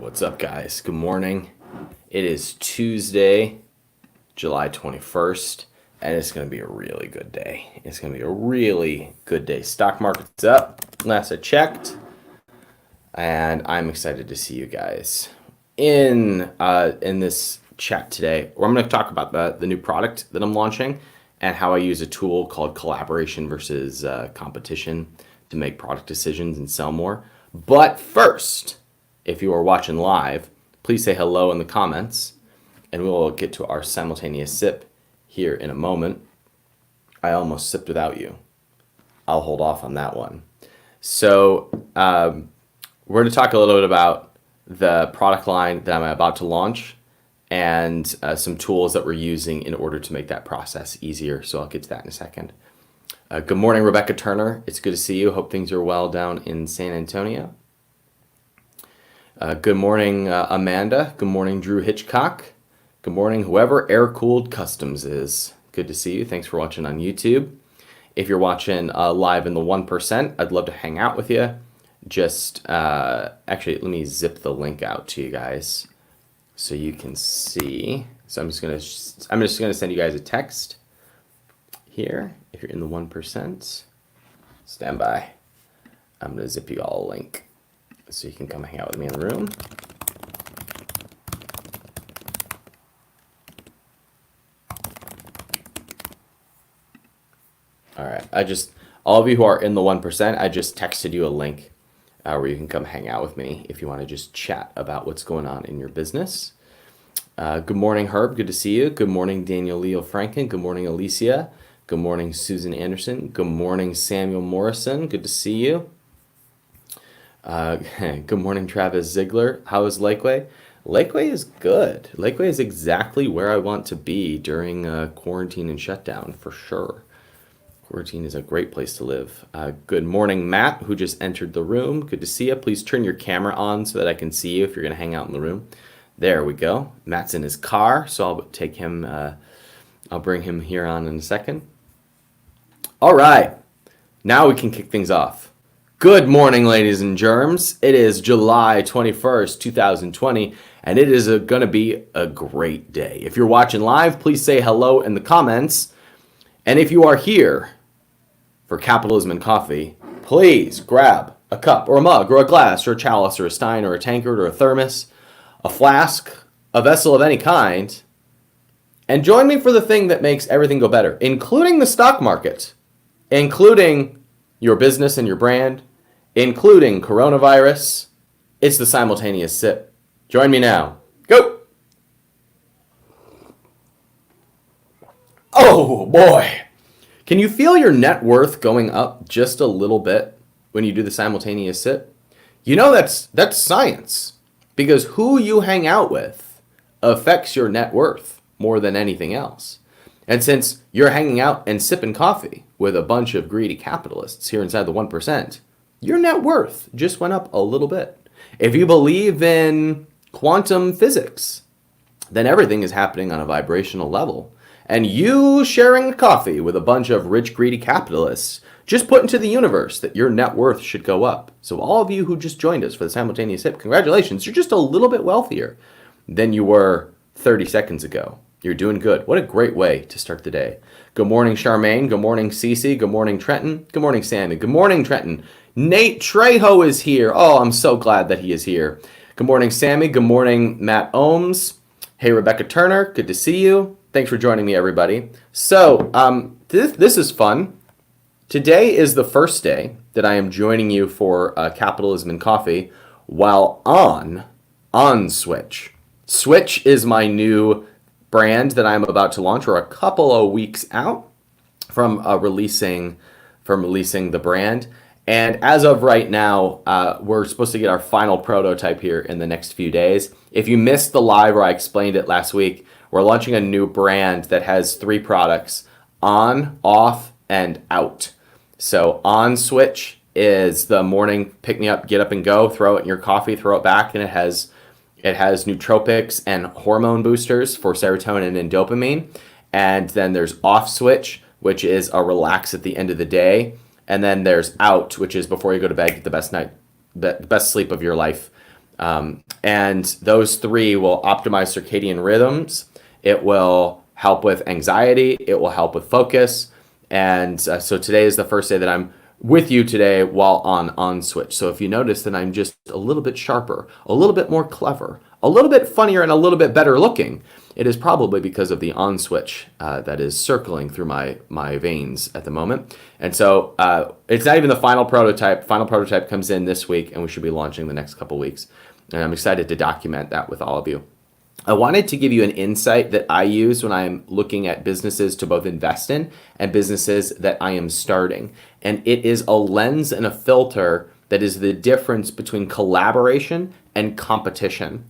What's up, guys? Good morning. It is Tuesday, July 21st, and it's going to be a really good day. It's going to be a really good day. Stock market's up, last I checked, and I'm excited to see you guys in this chat today. Where I'm going to talk about the new product that I'm launching and how I use a tool called collaboration versus competition to make product decisions and sell more. But first, if you are watching live, please say hello in the comments, and we'll get to our simultaneous sip here in a moment. I almost sipped without you. I'll hold off on that one. So we're going to talk a little bit about the product line that I'm about to launch and some tools that we're using in order to make that process easier. So I'll get to that in a second. Good morning, Rebecca Turner. It's good to see you. Hope things are well down in San Antonio. Good morning, Amanda. Good morning, Drew Hitchcock. Good morning, whoever Air Cooled Customs is. Good to see you. Thanks for watching on YouTube. If you're watching live in the 1%, I'd love to hang out with you. Just actually, let me zip the link out to you guys so you can see. So I'm just gonna send you guys a text here. If you're in the 1%, stand by. I'm gonna zip you all a link so you can come hang out with me in the room. All right, all of you who are in the 1%, I just texted you a link where you can come hang out with me if you want to just chat about what's going on in your business. Good morning, Herb. Good to see you. Good morning, Daniel Leo Franken. Good morning, Alicia. Good morning, Susan Anderson. Good morning, Samuel Morrison. Good to see you. Good morning, Travis Ziegler. How is Lakeway? Lakeway is good. Lakeway is exactly where I want to be during quarantine and shutdown, for sure. Quarantine is a great place to live. Good morning, Matt, who just entered the room. Good to see you. Please turn your camera on so that I can see you if you're going to hang out in the room. There we go. Matt's in his car, so I'll take him. I'll bring him here on in a second. All right. Now we can kick things off. Good morning, ladies and germs. It is July 21st, 2020, and it is going to be a great day. If you're watching live, please say hello in the comments. And if you are here for Capitalism Coffee, please grab a cup or a mug or a glass or a chalice or a stein or a tankard or a thermos, a flask, a vessel of any kind, and join me for the thing that makes everything go better, including the stock market, including your business and your brand, including coronavirus. It's the simultaneous sip. Join me now. Go! Oh boy! Can you feel your net worth going up just a little bit when you do the simultaneous sip? You know that's science, because who you hang out with affects your net worth more than anything else. And since you're hanging out and sipping coffee with a bunch of greedy capitalists here inside the 1%, your net worth just went up a little bit. If you believe in quantum physics, then everything is happening on a vibrational level. And you sharing a coffee with a bunch of rich, greedy capitalists just put into the universe that your net worth should go up. So all of you who just joined us for the simultaneous sip, congratulations. You're just a little bit wealthier than you were 30 seconds ago. You're doing good. What a great way to start the day. Good morning, Charmaine. Good morning, Cece. Good morning, Trenton. Good morning, Sammy. Good morning, Trenton. Nate Trejo is here. Oh, I'm so glad that he is here. Good morning, Sammy. Good morning, Matt Ohms. Hey, Rebecca Turner. Good to see you. Thanks for joining me, everybody. So this is fun. Today is the first day that I am joining you for Capitalism Coffee while on Switch. Switch is my new brand that I'm about to launch. We're a couple of weeks out from releasing the brand. And as of right now, we're supposed to get our final prototype here in the next few days. If you missed the live where I explained it last week, we're launching a new brand that has 3 products: on, off, and out. So on Switch is the morning pick me up, get up and go, throw it in your coffee, throw it back, and it has nootropics and hormone boosters for serotonin and dopamine. And then there's off Switch, which is a relax at the end of the day. And then there's out, which is before you go to bed, get the best sleep of your life. And those three will optimize circadian rhythms. It will help with anxiety. It will help with focus. And so today is the first day that I'm with you today while on switch. So if you notice that I'm just a little bit sharper, a little bit more clever, a little bit funnier, and a little bit better looking, it is probably because of the on switch that is circling through my veins at the moment. And so it's not even the final prototype. Final prototype comes in this week, and we should be launching the next couple weeks. And I'm excited to document that with all of you. I wanted to give you an insight that I use when I'm looking at businesses to both invest in and businesses that I am starting. And it is a lens and a filter that is the difference between collaboration and competition.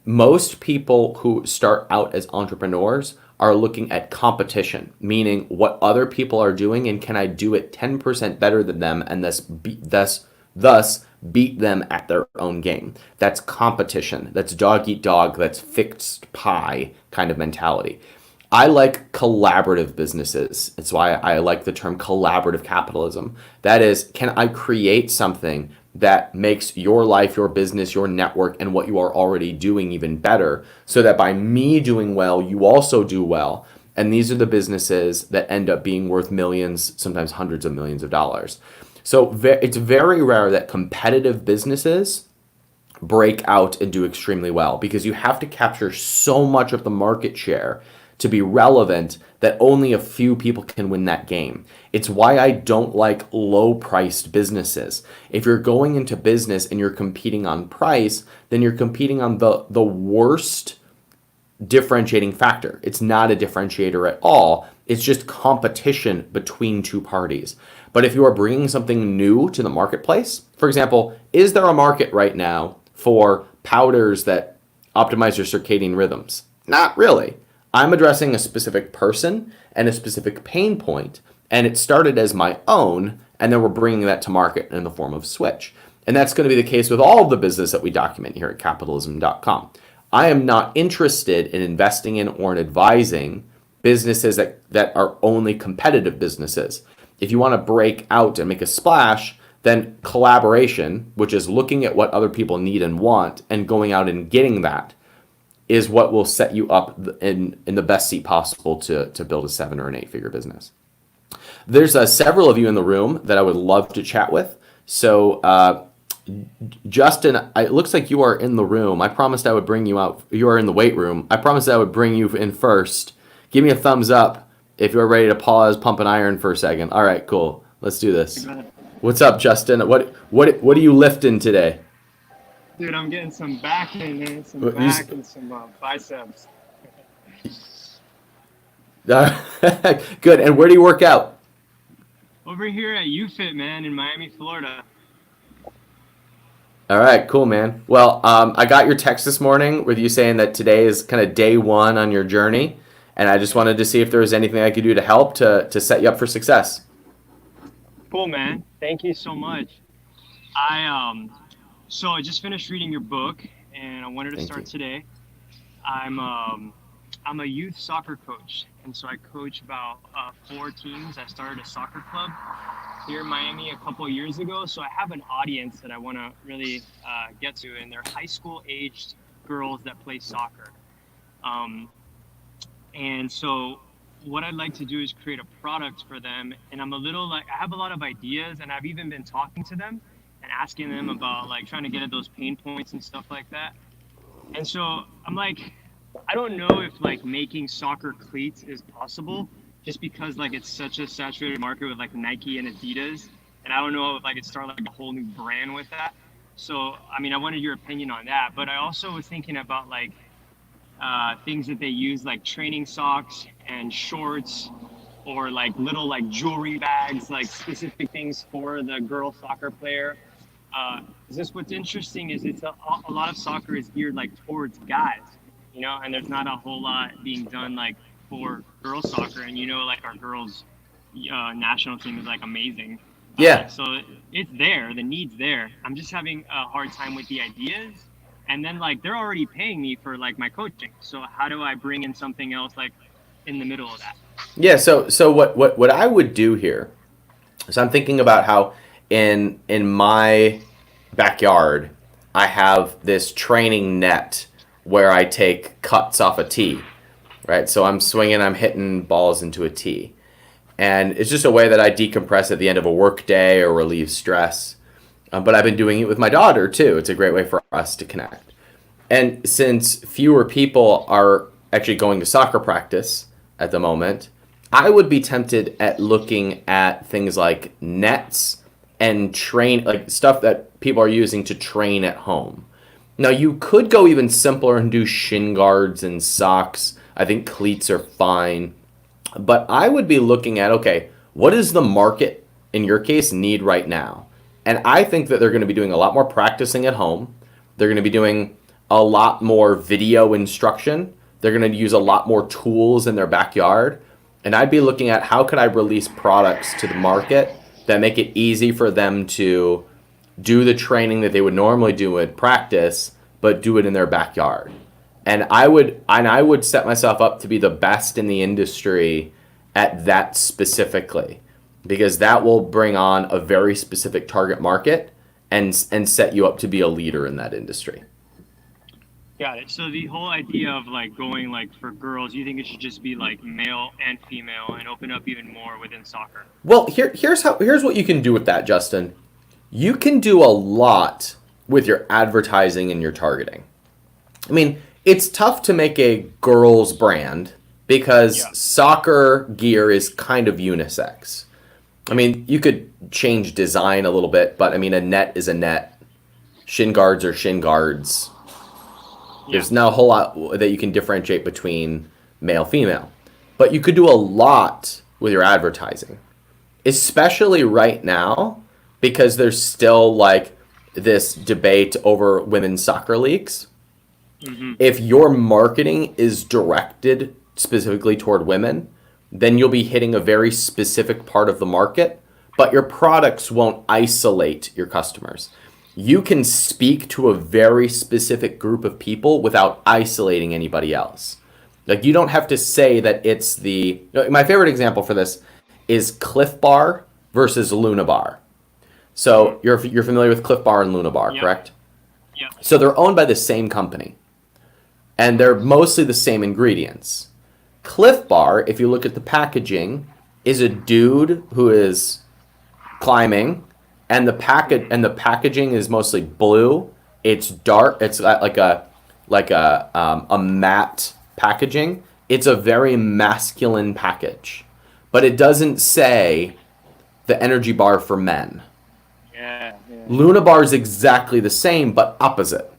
Most people who start out as entrepreneurs are looking at competition, meaning what other people are doing and can I do it 10% better than them and thus beat them at their own game. That's competition. That's dog eat dog. That's fixed pie kind of mentality. I like collaborative businesses. It's why I like the term collaborative capitalism. That is, can I create something that makes your life, your business, your network, and what you are already doing even better, so that by me doing well, you also do well. And these are the businesses that end up being worth millions, sometimes hundreds of millions of dollars. So it's very rare that competitive businesses break out and do extremely well, because you have to capture so much of the market share to be relevant that only a few people can win that game. It's why I don't like low-priced businesses. If you're going into business and you're competing on price, then you're competing on the worst differentiating factor. It's not a differentiator at all. It's just competition between two parties. But if you are bringing something new to the marketplace, for example, is there a market right now for powders that optimize your circadian rhythms? Not really. I'm addressing a specific person and a specific pain point, and it started as my own, and then we're bringing that to market in the form of Switch. And that's going to be the case with all of the business that we document here at capitalism.com. I am not interested in investing in or in advising businesses that are only competitive businesses. If you want to break out and make a splash, then collaboration, which is looking at what other people need and want and going out and getting that, is what will set you up in the best seat possible to build a 7 or an 8-figure business. There's several of you in the room that I would love to chat with. So Justin, it looks like you are in the room. I promised I would bring you out. You are in the weight room. I promised I would bring you in first. Give me a thumbs up if you're ready to pause, pump an iron for a second. All right, cool. Let's do this. What's up, Justin? What are you lifting today? Dude, I'm getting some back in there, some back and some biceps. Good. And where do you work out? Over here at UFit, man, in Miami, Florida. All right, cool, man. Well, I got your text this morning with you saying that today is kind of day one on your journey, and I just wanted to see if there was anything I could do to help to set you up for success. Cool, man. Thank you so much. So I just finished reading your book, and I wanted to start today. I'm a youth soccer coach, and so I coach about 4 teams. I started a soccer club here in Miami a couple of years ago, so I have an audience that I want to really get to, and they're high school aged girls that play soccer. And so what I'd like to do is create a product for them, and I have a lot of ideas, and I've even been talking to them and asking them about like trying to get at those pain points and stuff like that. And so I'm like, I don't know if like making soccer cleats is possible, just because like it's such a saturated market with like Nike and Adidas, and I don't know if I could start like a whole new brand with that. So I mean, I wanted your opinion on that, but I also was thinking about like things that they use, like training socks and shorts, or like little like jewelry bags, like specific things for the girl soccer player. What's interesting is it's a lot of soccer is geared like towards guys, you know, and there's not a whole lot being done like for girls soccer, and you know, like our girls national team is like amazing. Yeah. So it's there, the need's there. I'm just having a hard time with the ideas, and then like they're already paying me for like my coaching. So how do I bring in something else like in the middle of that? Yeah. So what I would do here is I'm thinking about how in my backyard I have this training net where I take cuts off a tee, right? So I'm swinging, I'm hitting balls into a tee. And it's just a way that I decompress at the end of a work day or relieve stress. But I've been doing it with my daughter too. It's a great way for us to connect. And since fewer people are actually going to soccer practice at the moment, I would be tempted at looking at things like nets and train, like stuff that people are using to train at home. Now, you could go even simpler and do shin guards and socks. I think cleats are fine. But I would be looking at, okay, what does the market, in your case, need right now? And I think that they're going to be doing a lot more practicing at home. They're going to be doing a lot more video instruction. They're going to use a lot more tools in their backyard. And I'd be looking at how could I release products to the market that make it easy for them to do the training that they would normally do at practice, but do it in their backyard. And I would set myself up to be the best in the industry at that specifically, because that will bring on a very specific target market and set you up to be a leader in that industry. Got it. So the whole idea of like going like for girls, you think it should just be like male and female and open up even more within soccer? Well, here's what you can do with that, Justin. You can do a lot with your advertising and your targeting. I mean, it's tough to make a girls brand because soccer gear is kind of unisex. I mean, you could change design a little bit, but I mean, a net is a net. Shin guards are shin guards. There's not a whole lot that you can differentiate between male, female. But you could do a lot with your advertising, especially right now, because there's still like this debate over women's soccer leagues. Mm-hmm. If your marketing is directed specifically toward women, then you'll be hitting a very specific part of the market, but your products won't isolate your customers. You can speak to a very specific group of people without isolating anybody else. Like, you don't have to say that it's the... My favorite example for this is Cliff Bar versus Luna Bar. So you're familiar with Cliff Bar and Luna Bar, correct? Yeah. So they're owned by the same company, and they're mostly the same ingredients. Cliff Bar, if you look at the packaging, is a dude who is climbing, and the packaging is mostly blue. It's dark. It's like a matte packaging. It's a very masculine package, but it doesn't say the energy bar for men. Yeah. Luna Bar is exactly the same, but opposite.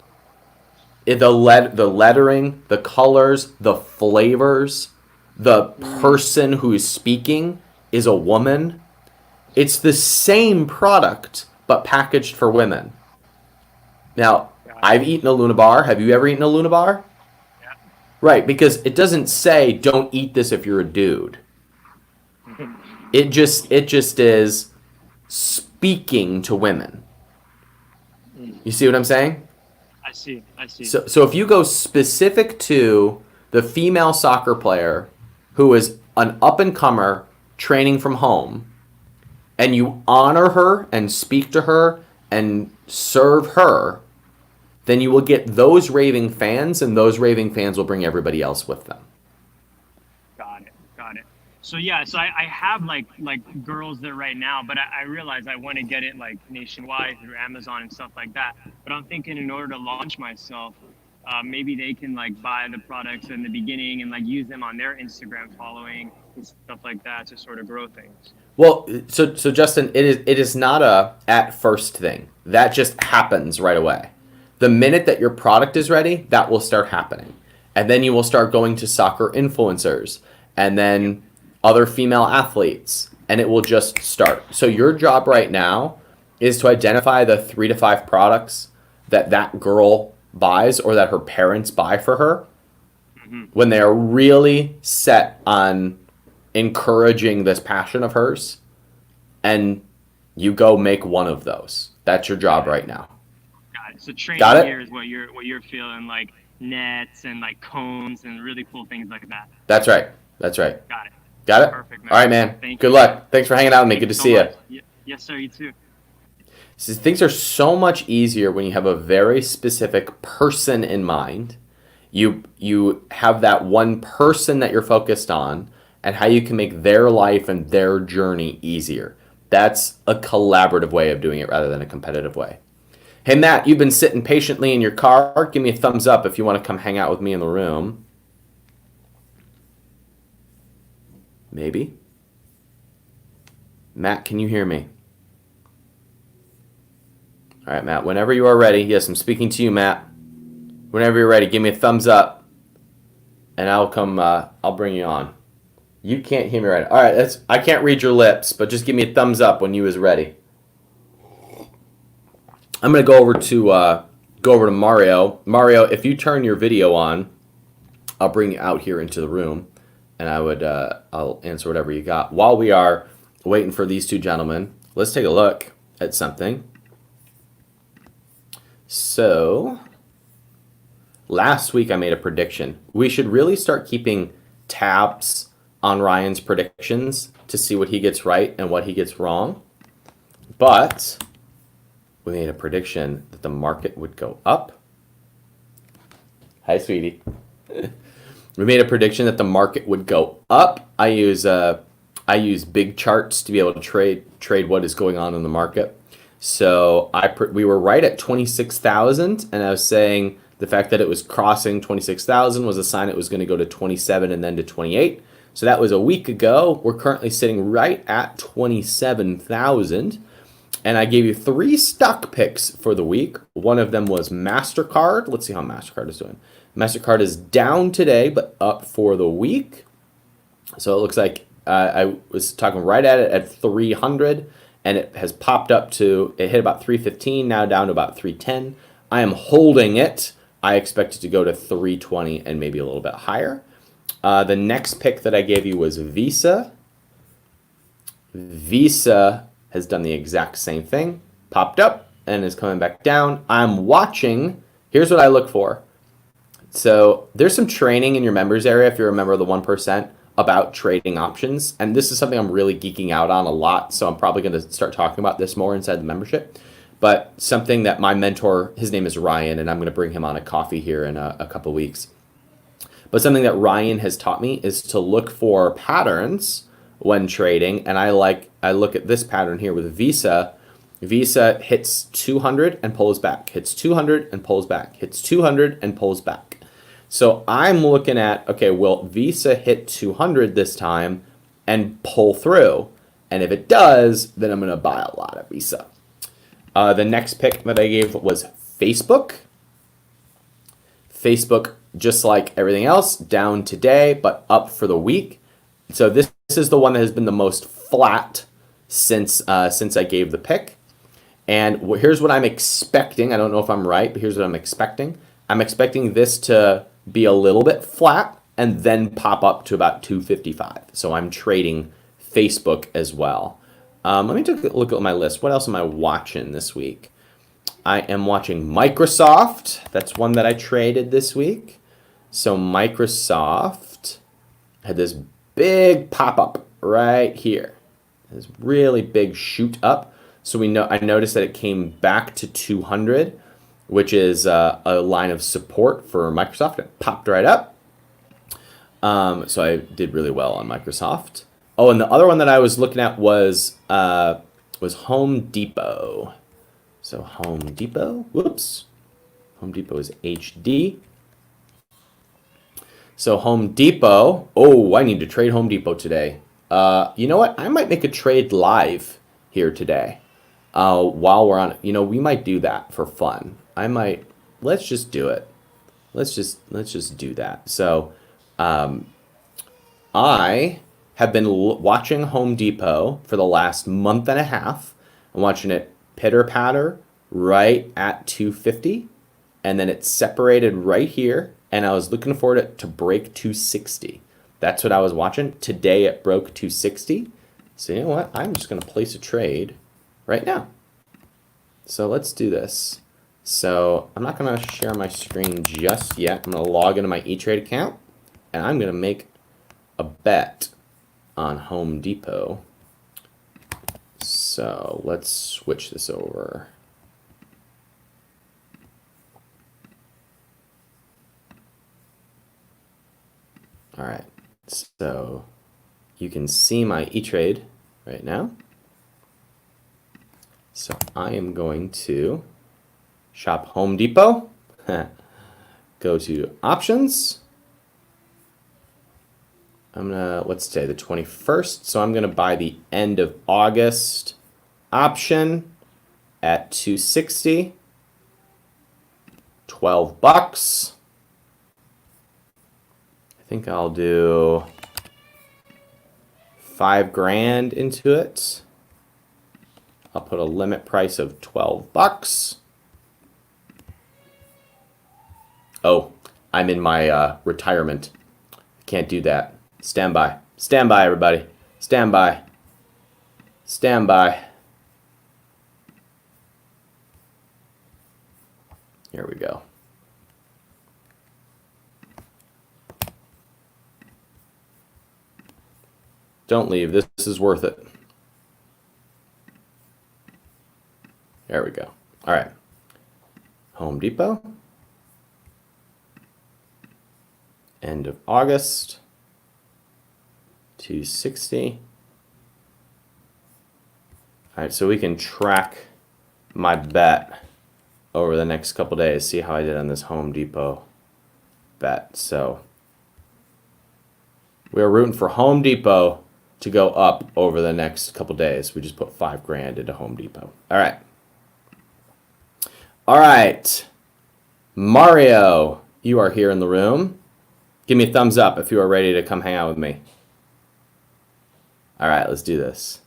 The lettering, the colors, the flavors, the person who is speaking is a woman. It's the same product, but packaged for women. Now, I've eaten a Luna Bar. Have you ever eaten a Luna Bar? Yeah. Right, because it doesn't say don't eat this if you're a dude. It just is speaking to women. You see what I'm saying? I see. So if you go specific to the female soccer player who is an up-and-comer training from home, and you honor her and speak to her and serve her, then you will get those raving fans, and those raving fans will bring everybody else with them. Got it. So I have like girls there right now, but I realize I want to get it like nationwide through Amazon and stuff like that. But I'm thinking in order to launch myself, maybe they can like buy the products in the beginning and like use them on their Instagram following and stuff like that to sort of grow things. Well, so Justin, it is not a at first thing. That just happens right away. The minute that your product is ready, that will start happening. And then you will start going to soccer influencers and then other female athletes, and it will just start. So your job right now is to identify the 3 to 5 products that girl buys or that her parents buy for her when they are really set on encouraging this passion of hers, and you go make one of those. That's your job right now. Got it. So training here is what you're feeling, like nets and like cones and really cool things like that. That's right. Got it? Perfect, man. All right, man. Thank Good you. luck. Thanks for hanging out with me. Good to see you. Yes, sir. You too. So things are so much easier when you have a very specific person in mind. You have that one person that you're focused on and how you can make their life and their journey easier. That's a collaborative way of doing it rather than a competitive way. Hey Matt, you've been sitting patiently in your car. Give me a thumbs up if you want to come hang out with me in the room. Maybe. Matt, can you hear me? All right, Matt, whenever you are ready. Yes, I'm speaking to you, Matt. Whenever you're ready, give me a thumbs up and I'll come, I'll bring you on. You can't hear me right. All right, I can't read your lips, but just give me a thumbs up when you is ready. I'm gonna go over to Mario. Mario, if you turn your video on, I'll bring you out here into the room, and I'll answer whatever you got. While we are waiting for these two gentlemen, let's take a look at something. So, last week I made a prediction. We should really start keeping tabs on Ryan's predictions to see what he gets right and what he gets wrong. But we made a prediction that the market would go up. Hi, sweetie. We made a prediction that the market would go up. I use big charts to be able to trade what is going on in the market. So we were right at 26,000, and I was saying the fact that it was crossing 26,000 was a sign it was going to go to 27 and then to 28. So that was a week ago. We're currently sitting right at 27,000. And I gave you 3 stock picks for the week. One of them was MasterCard. Let's see how MasterCard is doing. MasterCard is down today, but up for the week. So it looks like I was talking right at it at 300, and it has popped up to, it hit about 315, now down to about 310. I am holding it. I expect it to go to 320 and maybe a little bit higher. The next pick that I gave you was Visa. Visa has done the exact same thing, popped up and is coming back down. I'm watching. Here's what I look for. So there's some training in your members area, if you're a member of the 1%, about trading options. And this is something I'm really geeking out on a lot. So I'm probably going to start talking about this more inside the membership. But something that my mentor, his name is Ryan, and I'm going to bring him on a coffee here in a couple weeks. But something that Ryan has taught me is to look for patterns when trading, and I look at this pattern here with Visa. Visa hits 200 and pulls back, hits 200 and pulls back, hits 200 and pulls back. So I'm looking at, okay, will Visa hit 200 this time and pull through? And if it does, then I'm going to buy a lot of Visa. The next pick that I gave was Facebook. Facebook, just like everything else, down today, but up for the week. So this is the one that has been the most flat since I gave the pick. And here's what I'm expecting. I don't know if I'm right, but here's what I'm expecting. I'm expecting this to be a little bit flat and then pop up to about 255. So I'm trading Facebook as well. Let me take a look at my list. What else am I watching this week? I am watching Microsoft. That's one that I traded this week. So Microsoft had this big pop-up right here. This really big shoot up. So I noticed that it came back to 200, which is a line of support for Microsoft. It popped right up. So I did really well on Microsoft. Oh, and the other one that I was looking at was Home Depot. So Home Depot, whoops. Home Depot is HD. So Home Depot, oh, I need to trade Home Depot today. You know what? I might make a trade live here today. While we're on it, we might do that for fun. Let's just do it. Let's just do that. So, I have been watching Home Depot for the last month and a half. I'm watching it pitter patter right at 250, and then it separated right here, and I was looking for it to break 260. That's what I was watching. Today it broke 260. So you know what? I'm just going to place a trade right now. So let's do this. So I'm not going to share my screen just yet. I'm going to log into my E-Trade account, and I'm going to make a bet on Home Depot. So So let's switch this over. All right, so you can see my E-Trade right now. So I am going to shop Home Depot, go to options. I'm gonna, what's today, the 21st? So I'm gonna buy the end of August option at 260, 12 bucks. I think I'll do $5,000 into it. I'll put a limit price of 12 bucks. Oh, I'm in my retirement. Can't do that. Stand by. Stand by, everybody. Stand by. Stand by. Here we go. Don't leave. This is worth it. There we go. All right. Home Depot. End of August. 260. All right, so we can track my bet over the next couple days, see how I did on this Home Depot bet. So we're rooting for Home Depot to go up over the next couple days. We just put $5,000 into Home Depot. All right. All right. Mario, you are here in the room. Give me a thumbs up if you are ready to come hang out with me. All right, let's do this.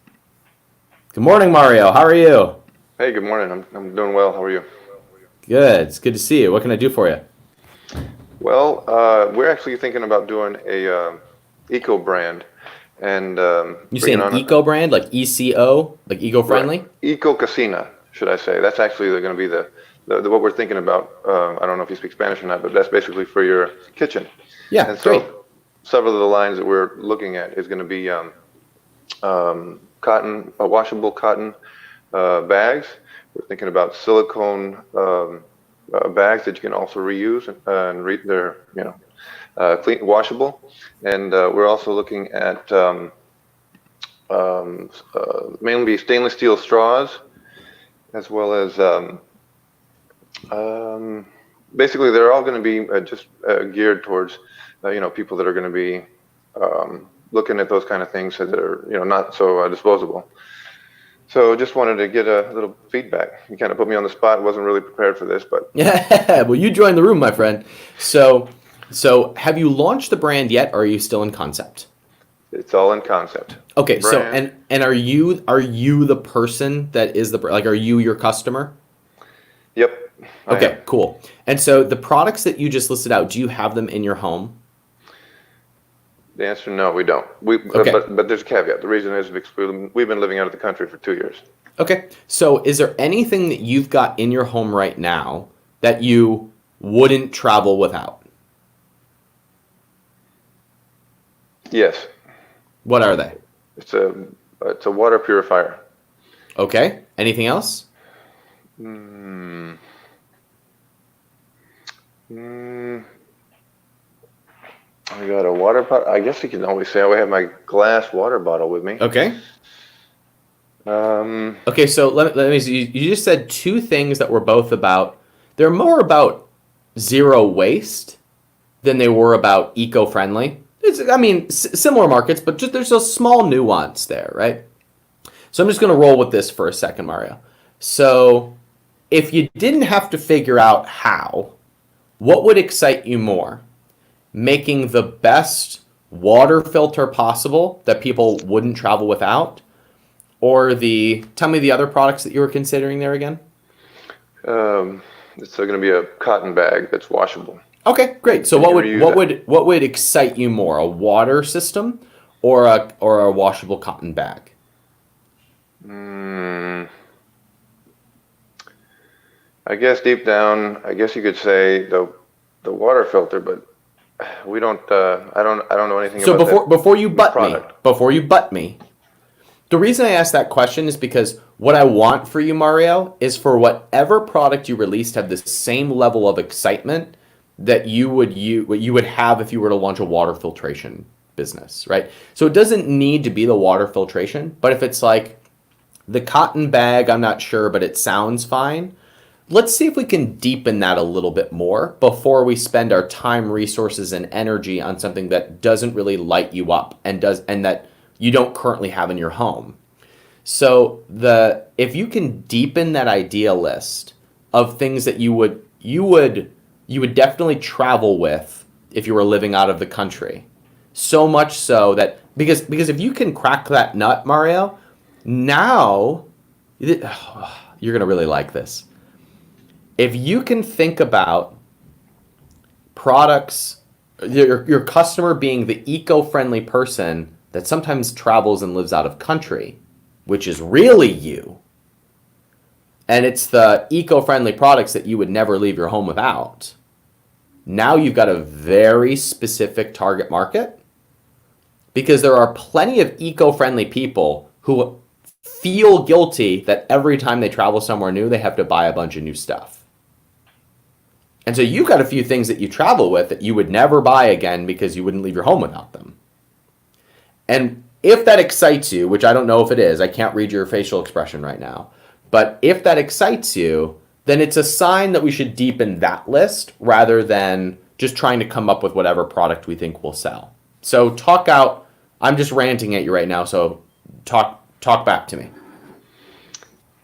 Good morning, Mario. How are you? Hey, good morning. I'm doing well. How are you? Good. It's good to see you. What can I do for you? Well, we're actually thinking about doing a eco brand, and You say an eco brand, like ECO, like eco-friendly? Right. Eco Cocina, should I say? That's actually going to be the what we're thinking about. I don't know if you speak Spanish or not, but that's basically for your kitchen. Yeah, and so great. several of the lines that we're looking at is going to be cotton, washable cotton bags. We're thinking about silicone bags that you can also reuse and they're clean, washable. And we're also looking at mainly stainless steel straws, as well as basically they're all going to be just geared towards people that are going to be looking at those kind of things that are not so disposable. So just wanted to get a little feedback. You kind of put me on the spot. Wasn't really prepared for this, but Yeah, well, you joined the room, my friend. So have you launched the brand yet, or are you still in concept? it's all in concept. Okay, so Brand. and are you the person that is like, are you your customer? Yep. I Okay, am. cool. And so the products that you just listed out, do you have them in your home? The answer, no, we don't. Okay. But there's a caveat. The reason is because we've been living out of the country for 2 years. Okay, so is there anything that you've got in your home right now that you wouldn't travel without? Yes, What are they? it's a water purifier. Okay, anything else? Mm, mm, I got a water bottle. I guess you can always say I have my glass water bottle with me. Okay. Um, Okay, so let me see. You just said two things that were both about, they're more about zero waste than they were about eco-friendly. I mean, similar markets, but just there's a small nuance there, right? So I'm just going to roll with this for a second, Mario. So if you didn't have to figure out how, what would excite you more? Making the best water filter possible that people wouldn't travel without? Or tell me the other products that you were considering there again? it's going to be a cotton bag that's washable. Okay, great. So And you reuse it. what would excite you more, a water system or a washable cotton bag? Mm, I guess deep down, I guess you could say the water filter, but we don't. I don't know anything So about that before you butt product. me, The reason I asked that question is because what I want for you, Mario, is for whatever product you release to have the same level of excitement that what you would have if you were to launch a water filtration business, right? So it doesn't need to be the water filtration, but if it's like the cotton bag, I'm not sure, but it sounds fine. Let's see if we can deepen that a little bit more before we spend our time, resources, and energy on something that doesn't really light you up and that you don't currently have in your home. So if you can deepen that idea list of things that you would definitely travel with if you were living out of the country. So much so that because if you can crack that nut, Mario, now you're going to really like this. If you can think about products, your customer being the eco-friendly person that sometimes travels and lives out of country, which is really you, and it's the eco-friendly products that you would never leave your home without, now you've got a very specific target market, because there are plenty of eco-friendly people who feel guilty that every time they travel somewhere new, they have to buy a bunch of new stuff. And so you've got a few things that you travel with that you would never buy again because you wouldn't leave your home without them. And if that excites you, which I don't know if it is, I can't read your facial expression right now, but if that excites you, then it's a sign that we should deepen that list rather than just trying to come up with whatever product we think will sell. So talk out. I'm just ranting at you right now, so talk back to me.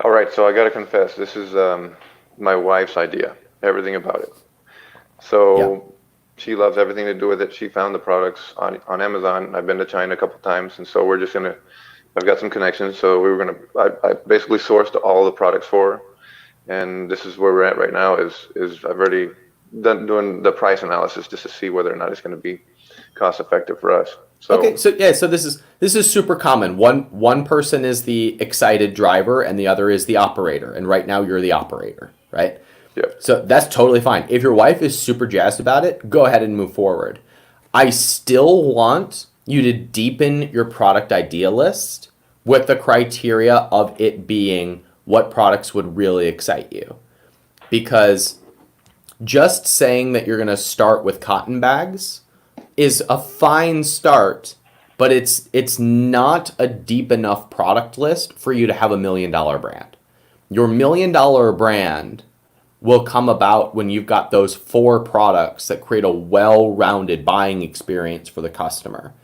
All right, so I got to confess, this is my wife's idea, everything about it. So she loves everything to do with it. She found the products on Amazon. I've been to China a couple times, and so we're just going to, I've got some connections, so I basically sourced all the products for her, and this is where we're at right now is I've already doing the price analysis just to see whether or not it's going to be cost effective for us. So, okay, so this is super common. One person is the excited driver and the other is the operator, and right now you're the operator, right? Yeah. So that's totally fine. If your wife is super jazzed about it, go ahead and move forward. I still want you to deepen your product idea list with the criteria of it being what products would really excite you. Because just saying that you're going to start with cotton bags is a fine start, but it's not a deep enough product list for you to have $1 million brand. Your $1 million brand will come about when you've got those 4 products that create a well-rounded buying experience for the customer.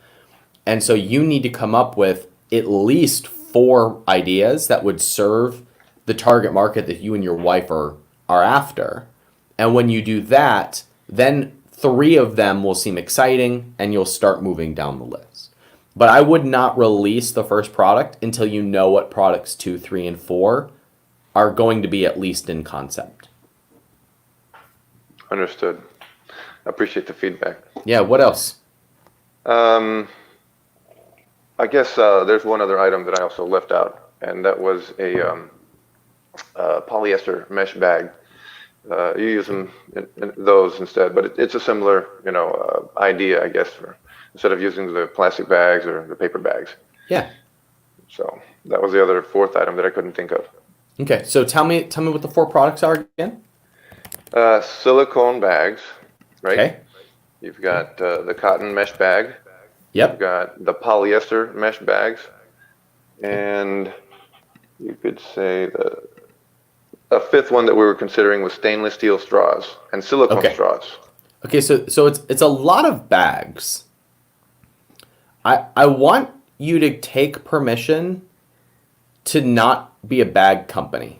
And so you need to come up with at least 4 ideas that would serve the target market that you and your wife are after. And when you do that, then 3 of them will seem exciting and you'll start moving down the list. But I would not release the first product until you know what products 2, 3, and 4 are going to be at least in concept. Understood. I appreciate the feedback. Yeah, what else? I guess there's one other item that I also left out, and that was a polyester mesh bag. You use them in those instead, but it's a similar, idea, I guess, for instead of using the plastic bags or the paper bags. Yeah. So that was the other 4th item that I couldn't think of. Okay, so tell me what the 4 products are again. Silicone bags, right? Okay. You've got the cotton mesh bag. Yep. You've got the polyester mesh bags, and you could say a 5th one that we were considering was stainless steel straws and silicone straws. Okay, so it's a lot of bags. I want you to take permission to not be a bag company.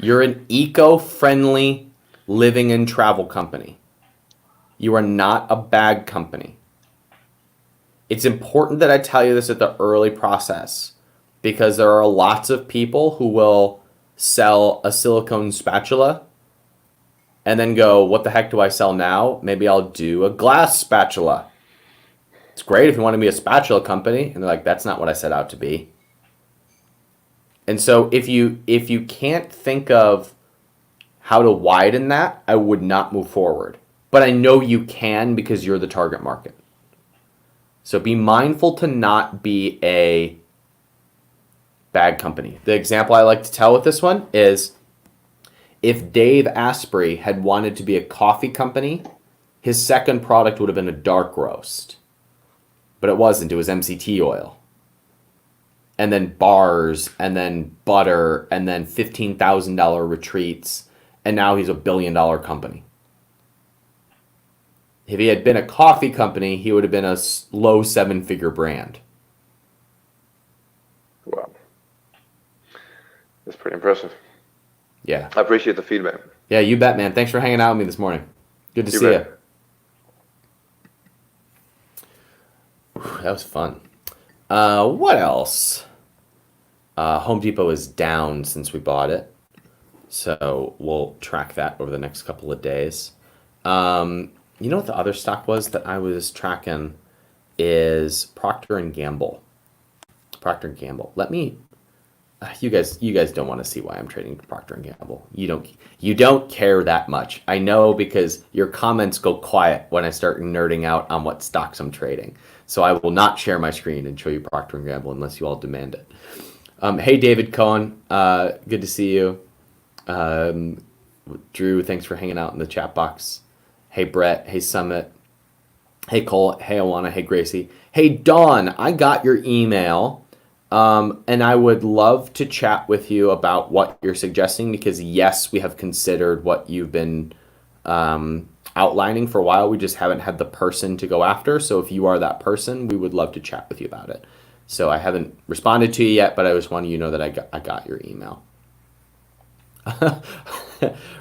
You're an eco-friendly living and travel company. You are not a bag company. It's important that I tell you this at the early process because there are lots of people who will sell a silicone spatula and then go, what the heck do I sell now? Maybe I'll do a glass spatula. It's great if you want to be a spatula company. And they're like, that's not what I set out to be. And so if you can't think of how to widen that, I would not move forward. But I know you can because you're the target market. So be mindful to not be a bad company. The example I like to tell with this one is if Dave Asprey had wanted to be a coffee company, his second product would have been a dark roast. But it wasn't. It was MCT oil. And then bars, and then butter, and then $15,000 retreats. And now he's $1 billion company. If he had been a coffee company, he would have been a low 7-figure brand. Wow. That's pretty impressive. Yeah. I appreciate the feedback. Yeah, you bet, man. Thanks for hanging out with me this morning. Good to see you. That was fun. What else? Home Depot is down since we bought it. So we'll track that over the next couple of days. You know what the other stock was that I was tracking is Procter and Gamble. Procter and Gamble. Let me. You guys don't want to see why I'm trading Procter and Gamble. You don't care that much. I know because your comments go quiet when I start nerding out on what stocks I'm trading. So I will not share my screen and show you Procter and Gamble unless you all demand it. Hey David Cohen, good to see you. Drew, thanks for hanging out in the chat box. Hey Brett, hey Summit, hey Cole, hey Awana, hey Gracie. Hey Dawn, I got your email, and I would love to chat with you about what you're suggesting because yes, we have considered what you've been outlining for a while. We just haven't had the person to go after. So if you are that person, we would love to chat with you about it. So I haven't responded to you yet, but I just wanted you to know that I got your email.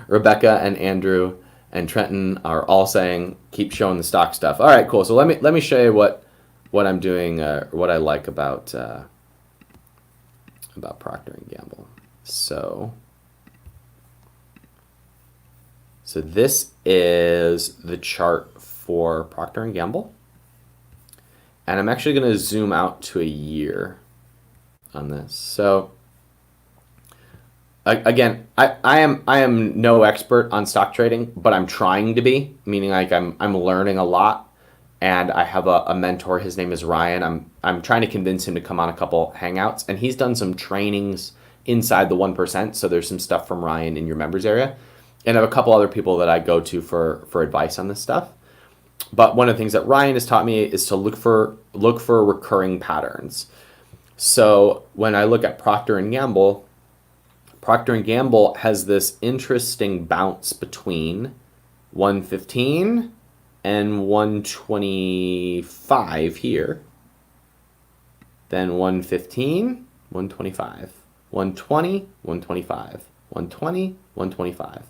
Rebecca and Andrew and Trenton are all saying keep showing the stock stuff. All right, cool. So let me show you what I'm doing, what I like about Procter and Gamble. So this is the chart for Procter and Gamble, and I'm actually going to zoom out to a year on this. So again, I am no expert on stock trading, but I'm trying to be, meaning like I'm learning a lot, and I have a mentor. His name is Ryan. I'm trying to convince him to come on a couple hangouts, and he's done some trainings inside the 1%. So there's some stuff from Ryan in your members area, and I have a couple other people that I go to for advice on this stuff. But one of the things that Ryan has taught me is to look for recurring patterns. So when I look at Procter & Gamble, Procter & Gamble has this interesting bounce between 115 and 125 here. Then 115, 125, 120, 125, 120, 125.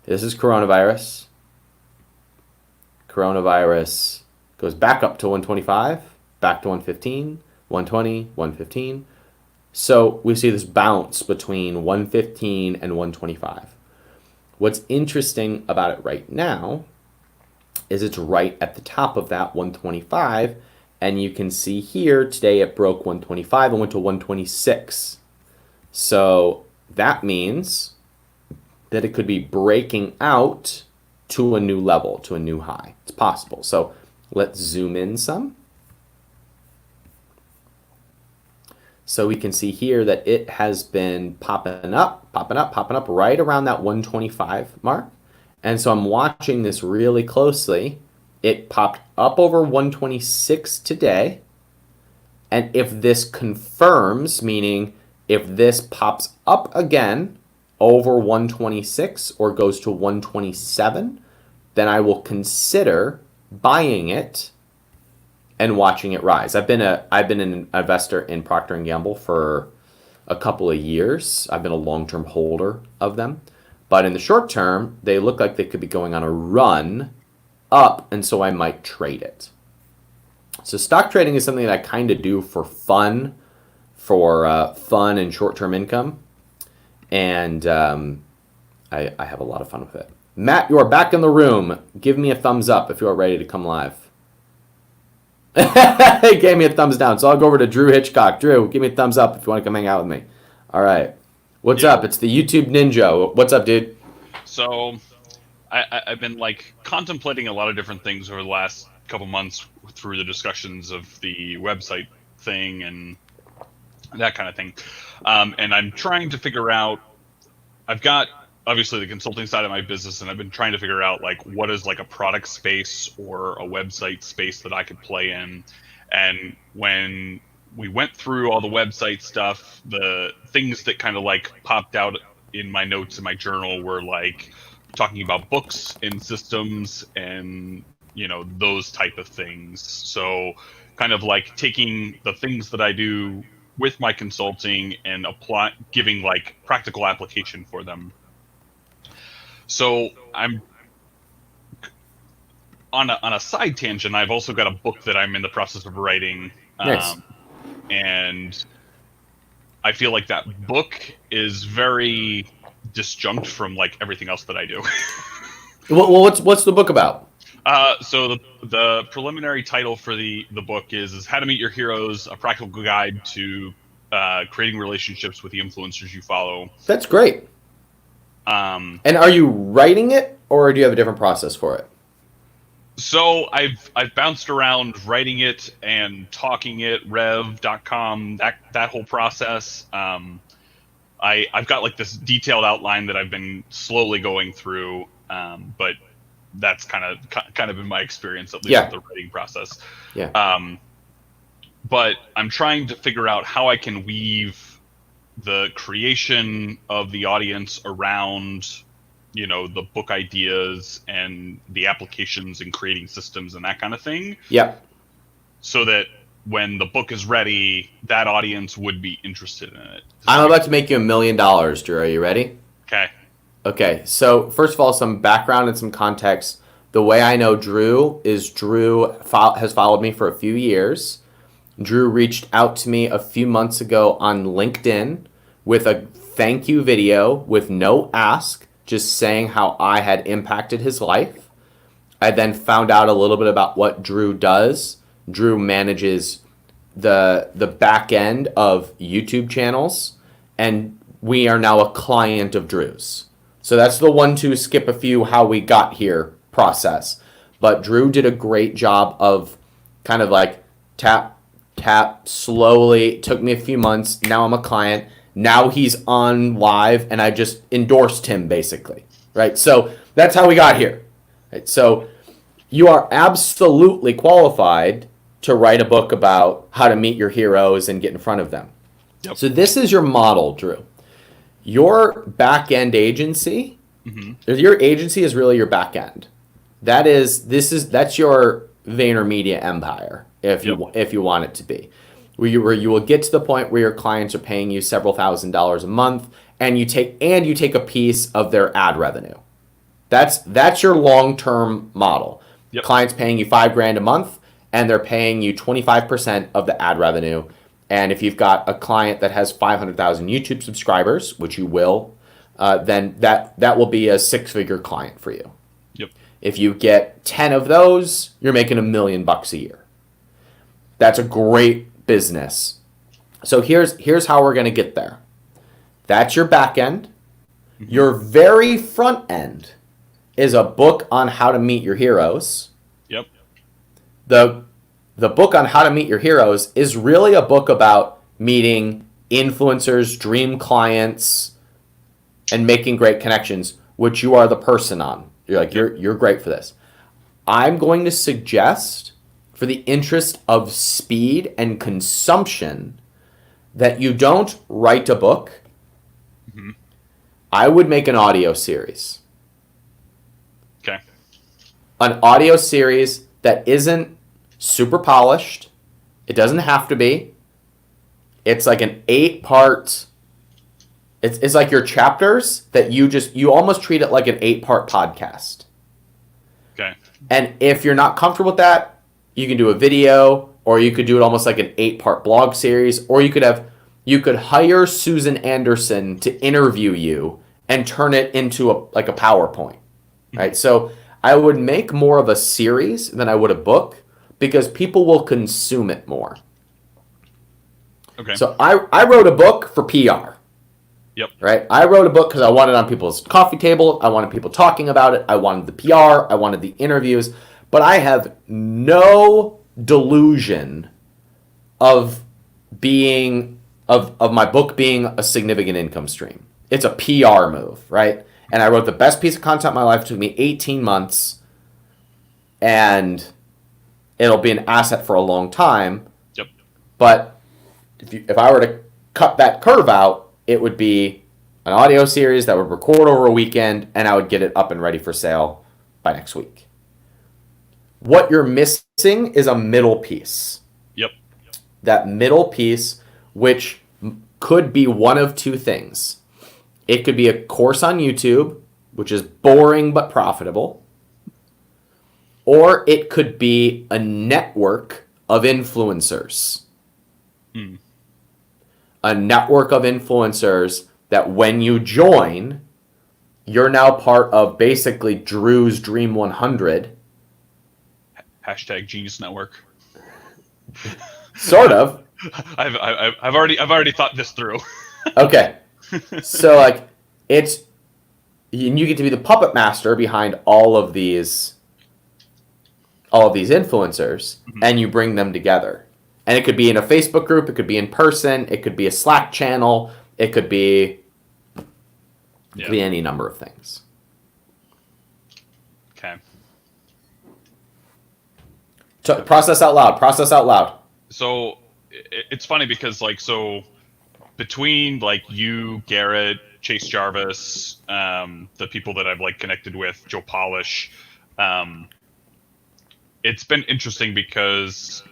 This is coronavirus. Coronavirus goes back up to 125, back to 115, 120, 115. So we see this bounce between 115 and 125. What's interesting about it right now is it's right at the top of that 125. And you can see here today it broke 125 and went to 126. So that means that it could be breaking out to a new level, to a new high. It's possible. So let's zoom in some. So we can see here that it has been popping up right around that 125 mark. And so I'm watching this really closely. It popped up over 126 today. And if this confirms, meaning if this pops up again over 126 or goes to 127, then I will consider buying it and watching it rise. I've been an investor in Procter & Gamble for a couple of years. I've been a long-term holder of them. But in the short term, they look like they could be going on a run up, and so I might trade it. So stock trading is something that I kind of do for fun, and short-term income. And I have a lot of fun with it. Matt, you are back in the room. Give me a thumbs up if you are ready to come live. He gave me a thumbs down. So I'll go over to Drew Hitchcock. Drew, give me a thumbs up if you want to come hang out with me. All right. What's up? It's the YouTube Ninja. What's up, dude? So I've been like contemplating a lot of different things over the last couple months through the discussions of the website thing and that kind of thing. And I'm trying to figure out, I've got obviously the consulting side of my business, and I've been trying to figure out like what is like a product space or a website space that I could play in. And when we went through all the website stuff, the things that kind of like popped out in my notes in my journal were like talking about books and systems and, you know, those type of things. So kind of like taking the things that I do with my consulting and giving like practical application for them. So I'm on a side tangent. I've also got a book that I'm in the process of writing. Nice. And I feel like that book is very disjunct from like everything else that I do. Well, what's the book about? So the preliminary title for the book is How to Meet Your Heroes, a practical guide to creating relationships with the influencers you follow. That's great. And are you writing it, or do you have a different process for it? So I've bounced around writing it and talking it, rev.com, that whole process. I've got like this detailed outline that I've been slowly going through, but that's kind of been my experience, at least with the writing process. Yeah. But I'm trying to figure out how I can weave the creation of the audience around, you know, the book ideas and the applications and creating systems and that kind of thing. Yep. So that when the book is ready, that audience would be interested in it. I'm about to make you $1 million, Drew. Are you ready? Okay. Okay. So first of all, some background and some context. The way I know Drew is Drew has followed me for a few years. Drew reached out to me a few months ago on LinkedIn with a thank you video with no ask, just saying how I had impacted his life. I then found out a little bit about what Drew does. Drew manages the back end of YouTube channels, and we are now a client of Drew's. So that's the 1, 2, skip a few, how we got here process. But Drew did a great job of kind of like tap, slowly. It took me a few months. Now I'm a client. Now he's on live, and I just endorsed him, basically. Right? So that's how we got here. Right? So you are absolutely qualified to write a book about how to meet your heroes and get in front of them. Yep. So this is your model, Drew. Your back-end agency, your agency is really your back end. That's your VaynerMedia empire, if you want it to be, where you will get to the point where your clients are paying you several $1,000s a month, and you take a piece of their ad revenue. That's your long-term model. Yep. Clients paying you $5,000 a month, and they're paying you 25% of the ad revenue. And if you've got a client that has 500,000 YouTube subscribers, which you will, then that will be a 6-figure client for you. Yep. If you get 10 of those, you're making $1 million a year. That's a great business. So here's how we're going to get there. That's your back end. Your very front end is a book on how to meet your heroes. Yep. The book on how to meet your heroes is really a book about meeting influencers, dream clients, and making great connections, which you are the person on. You're great for this. I'm going to suggest, for the interest of speed and consumption, that you don't write a book. I would make an audio series. Okay. An audio series that isn't super polished. It doesn't have to be. It's like an 8-part. It's like your chapters that you almost treat it like an 8-part podcast. Okay. And if you're not comfortable with that, you can do a video, or you could do it almost like an 8-part blog series, or you could hire Susan Anderson to interview you and turn it into a PowerPoint. Right? So I would make more of a series than I would a book, because people will consume it more. Okay. So I wrote a book for PR. Yep. Right? I wrote a book because I wanted it on people's coffee table. I wanted people talking about it. I wanted the PR. I wanted the interviews. but I have no delusion of my book being a significant income stream. It's a PR move, right? And I wrote the best piece of content in my life. It took me 18 months, and it'll be an asset for a long time. Yep. But if I were to cut that curve out, it would be an audio series that would record over a weekend, and I would get it up and ready for sale by next week. What you're missing is a middle piece. Yep. That middle piece, which could be one of two things. It could be a course on YouTube, which is boring but profitable. Or it could be a network of influencers. A network of influencers that when you join, you're now part of basically Drew's Dream 100. Hashtag Genius Network. Sort of. I've already thought this through. Okay. So like and you get to be the puppet master behind all of these influencers, and you bring them together. And it could be in a Facebook group, it could be in person, it could be a Slack channel, it could be any number of things. Okay. So process out loud. So it's funny because between you, Garrett, Chase Jarvis, the people that I've connected with, Joe Polish, it's been interesting because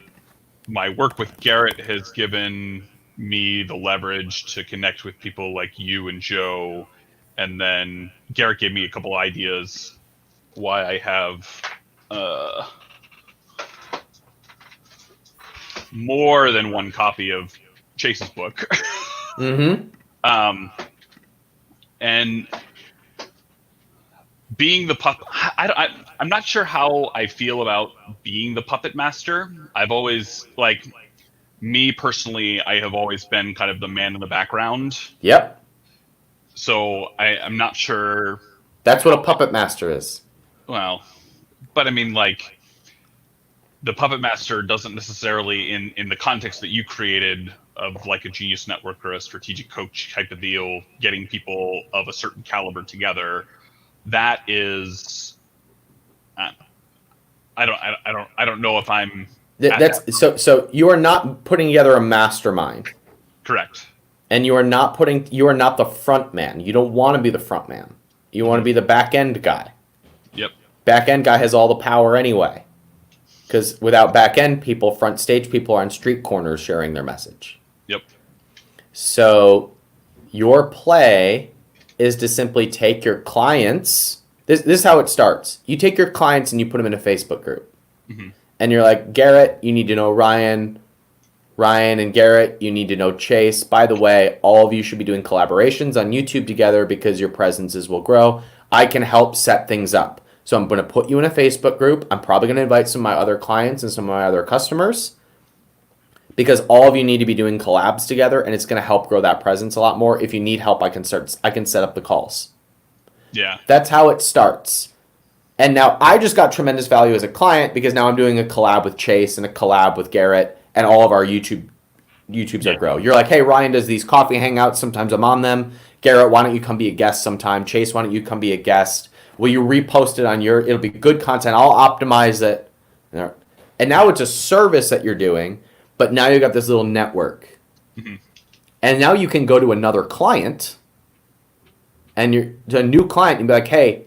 my work with Garrett has given me the leverage to connect with people like you and Joe, and then Garrett gave me a couple ideas why I have more than one copy of Chase's book. And being the puppet, I'm not sure how I feel about being the puppet master. I've always, me personally, I have always been kind of the man in the background. Yep. So I'm not sure. That's what a puppet master is. Well, but I mean, the puppet master doesn't necessarily, in the context that you created of a genius network or a strategic coach type of deal, getting people of a certain caliber together. That is, I don't know if I'm. So you are not putting together a mastermind. Correct. And you are not the front man. You don't want to be the front man. You want to be the back end guy. Yep. Back end guy has all the power anyway. Because without back end people, front stage people are on street corners sharing their message. Yep. So your play is to simply take your clients. This is how it starts. You take your clients and you put them in a Facebook group. And you're like, Garrett, you need to know Ryan. Ryan and Garrett, you need to know Chase. By the way, all of you should be doing collaborations on YouTube together because your presences will grow. I can help set things up. So I'm going to put you in a Facebook group. I'm probably going to invite some of my other clients and some of my other customers because all of you need to be doing collabs together, and it's going to help grow that presence a lot more. If you need help, I can set up the calls. Yeah. That's how it starts. And now I just got tremendous value as a client because now I'm doing a collab with Chase and a collab with Garrett, and all of our YouTubes are grow. You're like, hey, Ryan does these coffee hangouts. Sometimes I'm on them. Garrett, why don't you come be a guest sometime? Chase, why don't you come be a guest? Will you repost it on it'll be good content. I'll optimize it. And now it's a service that you're doing, but now you've got this little network. And now you can go to another client and you're to a new client and be like, hey,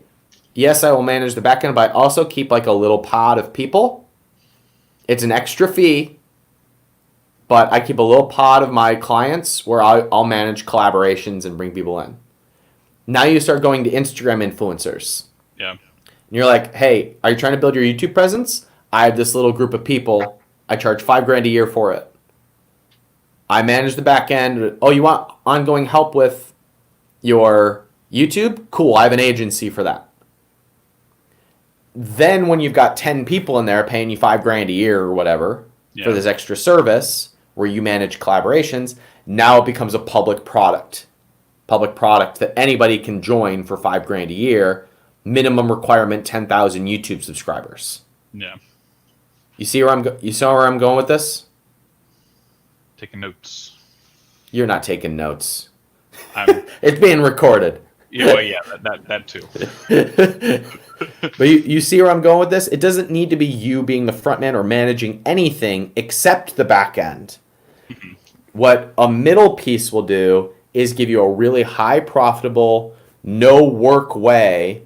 yes, I will manage the back end, but I also keep a little pod of people. It's an extra fee, but I keep a little pod of my clients where I'll manage collaborations and bring people in. Now you start going to Instagram influencers. Yeah. And you're like, hey, are you trying to build your YouTube presence? I have this little group of people. I charge $5,000 a year for it. I manage the back end. Oh, you want ongoing help with your YouTube? Cool, I have an agency for that. Then when you've got 10 people in there paying you $5,000 a year or whatever for this extra service where you manage collaborations, now it becomes a public product that anybody can join for $5,000 a year. Minimum requirement 10,000 YouTube subscribers. Yeah. You see where you saw where I'm going with this? Taking notes. You're not taking notes. I'm, It's being recorded. yeah, well, yeah, that too. But you see where I'm going with this? It doesn't need to be you being the front man or managing anything except the back end. What a middle piece will do is give you a really high profitable, no work way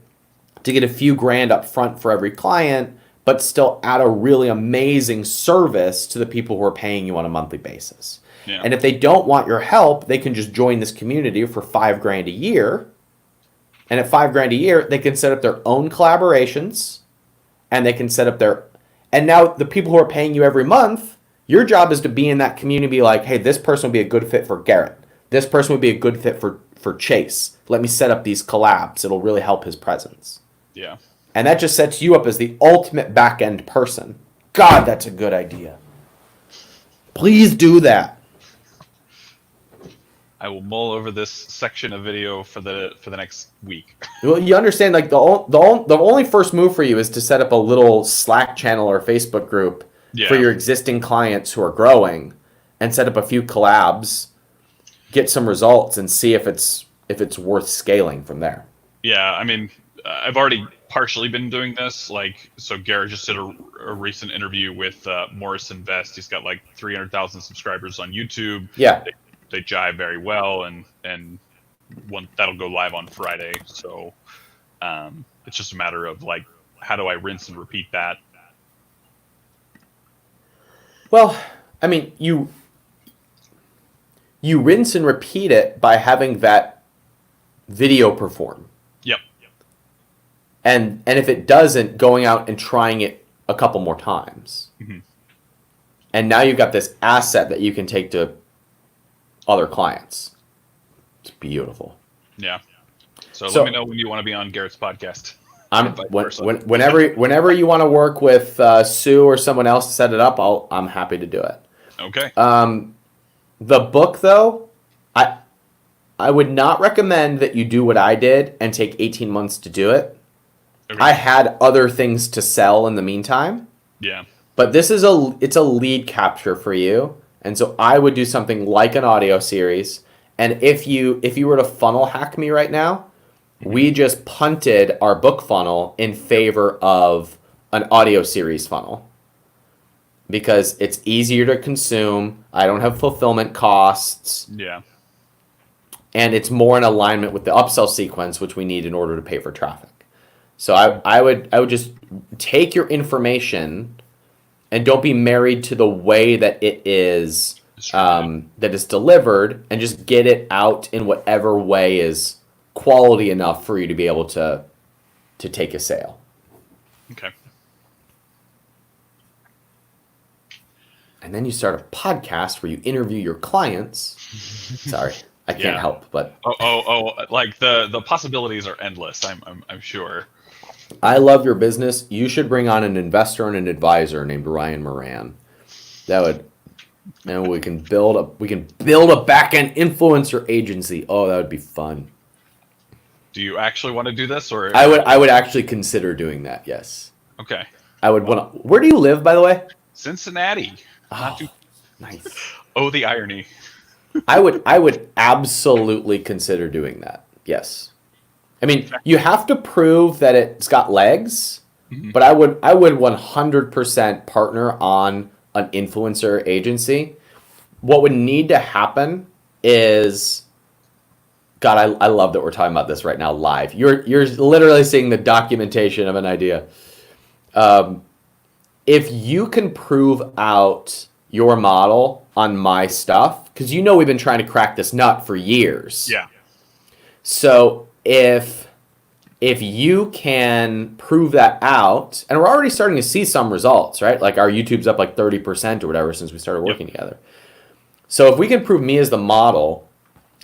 to get a few grand up front for every client, but still add a really amazing service to the people who are paying you on a monthly basis. Yeah. And if they don't want your help, they can just join this community for $5,000 a year. And at $5,000 a year, they can set up their own collaborations, and they can set up their. And now the people who are paying you every month, your job is to be in that community, be like, hey, this person would be a good fit for Garrett. This person would be a good fit for Chase. Let me set up these collabs. It'll really help his presence. Yeah. And that just sets you up as the ultimate back end person. God, that's a good idea. Please do that. I will mull over this section of video for the next week. Well, you understand, like the only first move for you is to set up a little Slack channel or Facebook group for your existing clients who are growing, and set up a few collabs, get some results, and see if it's worth scaling from there. Yeah, I mean, I've already partially been doing this. Like, so Garrett just did a recent interview with Morris Invest. He's got like 300,000 subscribers on YouTube. Yeah. They jive very well, and one that'll go live on Friday. So it's just a matter of like, how do I rinse and repeat that? Well, I mean, you rinse and repeat it by having that video perform. Yep. And if it doesn't, going out and trying it a couple more times. Mm-hmm. And now you've got this asset that you can take to other clients. It's beautiful. Yeah. So let me know when you want to be on Garrett's podcast. Whenever you want to work with Sue or someone else to set it up, I'm happy to do it. Okay. The book, though, I would not recommend that you do what I did and take 18 months to do it. Okay. I had other things to sell in the meantime. Yeah. But this is it's a lead capture for you. And so I would do something like an audio series. And if you were to funnel hack me right now, we just punted our book funnel in favor of an audio series funnel. Because it's easier to consume. I don't have fulfillment costs. Yeah. And it's more in alignment with the upsell sequence, which we need in order to pay for traffic. So I would just take your information and don't be married to the way that it is that is delivered, and just get it out in whatever way is quality enough for you to be able to take a sale. Okay. And then you start a podcast where you interview your clients. Sorry, I can't help but. Like the possibilities are endless. I'm sure. I love your business. You should bring on an investor and an advisor named Ryan Moran. That would, and we can build a back-end influencer agency. Oh, that would be fun. Do you actually want to do this, or I would actually consider doing that. Yes. Okay. I would want to. Where do you live, by the way? Cincinnati. Oh, nice. Oh, the irony. I would absolutely consider doing that. Yes. I mean, you have to prove that it's got legs, but I would 100% partner on an influencer agency. What would need to happen is, God, I love that we're talking about this right now live. You're literally seeing the documentation of an idea. If you can prove out your model on my stuff, because we've been trying to crack this nut for years. Yeah. So if you can prove that out, and we're already starting to see some results, right? Like our YouTube's up like 30% or whatever since we started working together. So if we can prove me as the model,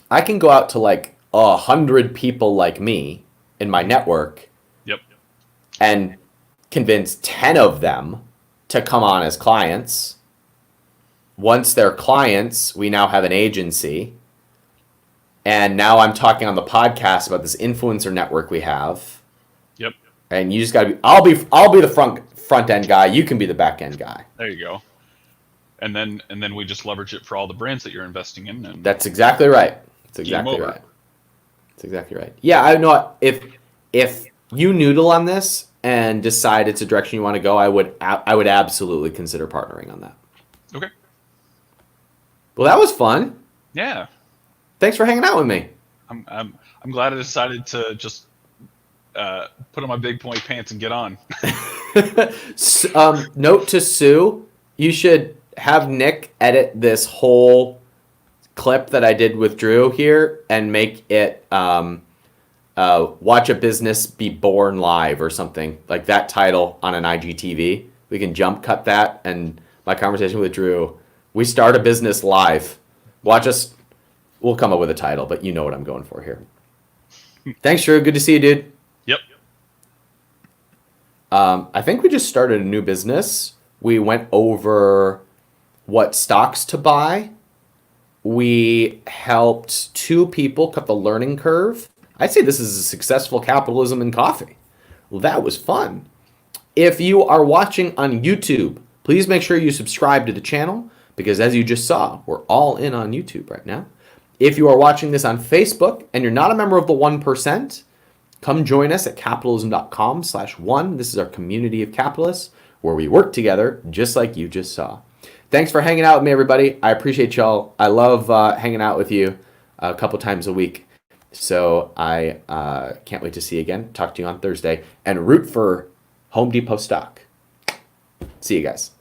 I can go out to like 100 people like me in my network. Yep. And convince 10 of them to come on as clients. Once they're clients, we now have an agency. And now I'm talking on the podcast about this influencer network we have. Yep. And you just got to be I'll be the front end guy. You can be the back end guy. There you go. And then we just leverage it for all the brands that you're investing in. And That's exactly right. That's Game exactly over. right. That's exactly right. Yeah, I know. If you noodle on this and decide it's a direction you want to go, I would absolutely consider partnering on that. Okay. Well, that was fun. Yeah. Thanks for hanging out with me. I'm glad I decided to just put on my big point pants and get on. Note to Sue, you should have Nick edit this whole clip that I did with Drew here and make it watch a business be born live or something like that title on an IGTV. We can jump cut that and my conversation with Drew. We start a business live. Watch us. We'll come up with a title, but you know what I'm going for here. Thanks, Drew. Good to see you, dude. Yep. I think we just started a new business. We went over what stocks to buy. We helped 2 people cut the learning curve. I'd say this is a successful capitalism in coffee. Well, that was fun. If you are watching on YouTube, please make sure you subscribe to the channel because as you just saw, we're all in on YouTube right now. If you are watching this on Facebook and you're not a member of the 1%, come join us at capitalism.com/1. This is our community of capitalists where we work together just like you just saw. Thanks for hanging out with me, everybody. I appreciate y'all. I love hanging out with you a couple times a week. So I can't wait to see you again. Talk to you on Thursday and root for Home Depot stock. See you guys.